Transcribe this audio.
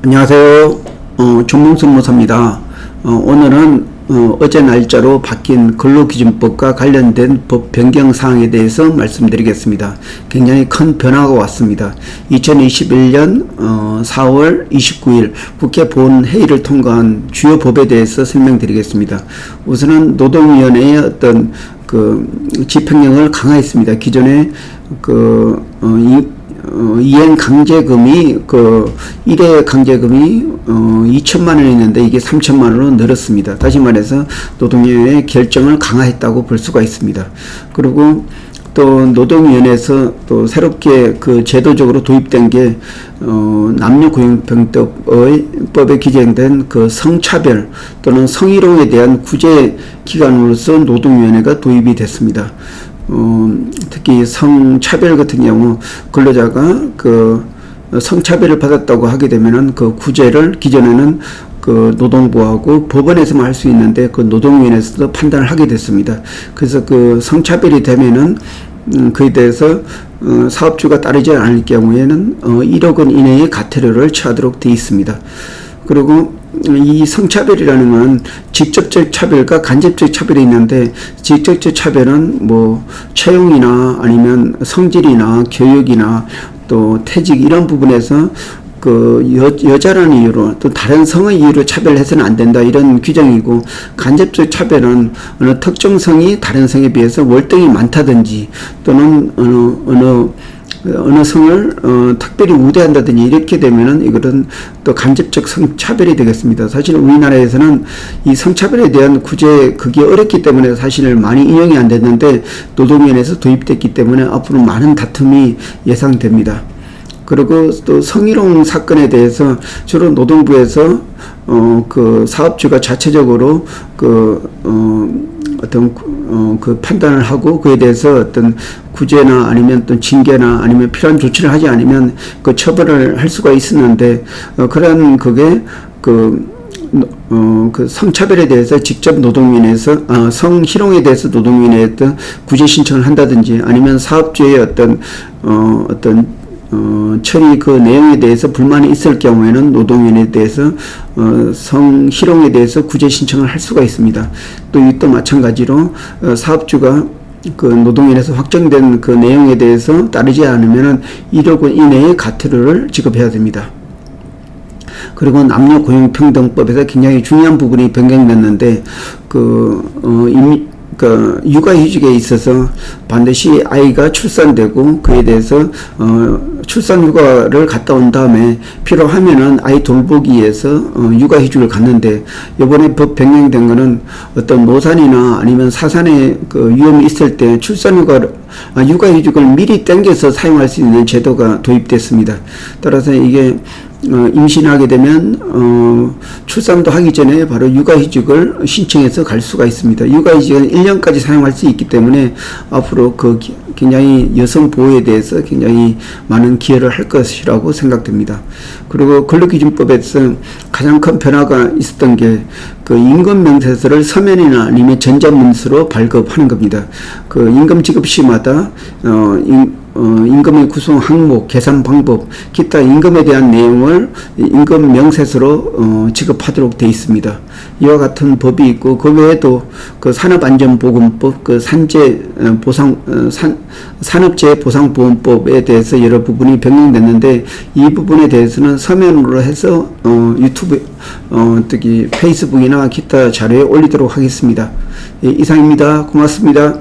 안녕하세요. 정몽순 모사입니다. 오늘은 어제 날짜로 바뀐 근로기준법과 관련된 법 변경 사항에 대해서 말씀드리겠습니다. 굉장히 큰 변화가 왔습니다. 2021년 4월 29일 국회 본회의를 통과한 주요 법에 대해서 설명드리겠습니다. 우선은 노동위원회의 어떤 집행력을 강화했습니다. 기존에 이행 강제금이 1회 강제금이 2천만 원이었는데 이게 3천만 원으로 늘었습니다. 다시 말해서 노동위원회의 결정을 강화했다고 볼 수가 있습니다. 그리고 또 노동위원회에서 또 새롭게 제도적으로 도입된 게 남녀고용평등법에 기재된 성차별 또는 성희롱에 대한 구제 기관으로서 노동위원회가 도입이 됐습니다. 특히 성차별 같은 경우 근로자가 성차별을 받았다고 하게 되면은 구제를 기존에는 노동부하고 법원에서만 할 수 있는데 노동위원회에서도 판단을 하게 됐습니다. 그래서 성차별이 되면은 그에 대해서 사업주가 따르지 않을 경우에는 1억 원 이내의 과태료를 처하도록 되어 있습니다. 그리고 이 성차별이라는 건 직접적 차별과 간접적 차별이 있는데, 직접적 차별은 채용이나 아니면 성질이나 교육이나 또 퇴직 이런 부분에서 여자라는 이유로 또 다른 성의 이유로 차별해서는 안 된다, 이런 규정이고, 간접적 차별은 어느 특정 성이 다른 성에 비해서 월등히 많다든지 또는 어느 성을 특별히 우대한다든지 이렇게 되면은 이것은 또 간접적 성차별이 되겠습니다. 사실 우리나라에서는 이 성차별에 대한 구제 그게 어렵기 때문에 사실 많이 인용이 안 됐는데 노동위원회에서 도입됐기 때문에 앞으로 많은 다툼이 예상됩니다. 그리고 또 성희롱 사건에 대해서 주로 노동부에서 사업주가 자체적으로 판단을 하고 그에 대해서 어떤 구제나 아니면 또 징계나 아니면 필요한 조치를 하지 않으면 처벌을 할 수가 있었는데, 그런 성차별에 대해서 직접 노동위원회에서 성희롱에 대해서 노동위원회에 구제 신청을 한다든지 아니면 사업주의 어떤 처리 내용에 대해서 불만이 있을 경우에는 노동위원회에 대해서 성희롱에 대해서 구제 신청을 할 수가 있습니다. 또 마찬가지로 사업주가 노동위원회에서 확정된 내용에 대해서 따르지 않으면 1억 원 이내의 과태료를 지급해야 됩니다. 그리고 남녀고용평등법에서 굉장히 중요한 부분이 변경됐는데 육아휴직에 있어서 반드시 아이가 출산되고 그에 대해서 출산휴가를 갔다 온 다음에 필요하면은 아이 돌보기 위해서 육아휴직을 갔는데, 이번에 법 변경된 거는 어떤 노산이나 아니면 사산의 위험이 있을 때 육아휴직을 미리 땡겨서 사용할 수 있는 제도가 도입됐습니다. 따라서 이게 임신하게 되면 출산도 하기 전에 바로 육아휴직을 신청해서 갈 수가 있습니다. 육아휴직은 1년까지 사용할 수 있기 때문에 앞으로 굉장히 여성 보호에 대해서 굉장히 많은 기여를 할 것이라고 생각됩니다. 그리고 근로기준법에서 가장 큰 변화가 있었던 게 임금명세서를 서면이나 아니면 전자문서로 발급하는 겁니다. 임금 지급 시마다 임금의 구성 항목, 계산 방법, 기타 임금에 대한 내용을 임금 명세서로 지급하도록 되어 있습니다. 이와 같은 법이 있고, 그 외에도 산업안전보건법, 산업재해보상보험법에 대해서 여러 부분이 변경됐는데, 이 부분에 대해서는 서면으로 해서 유튜브, 특히 페이스북이나 기타 자료에 올리도록 하겠습니다. 예, 이상입니다. 고맙습니다.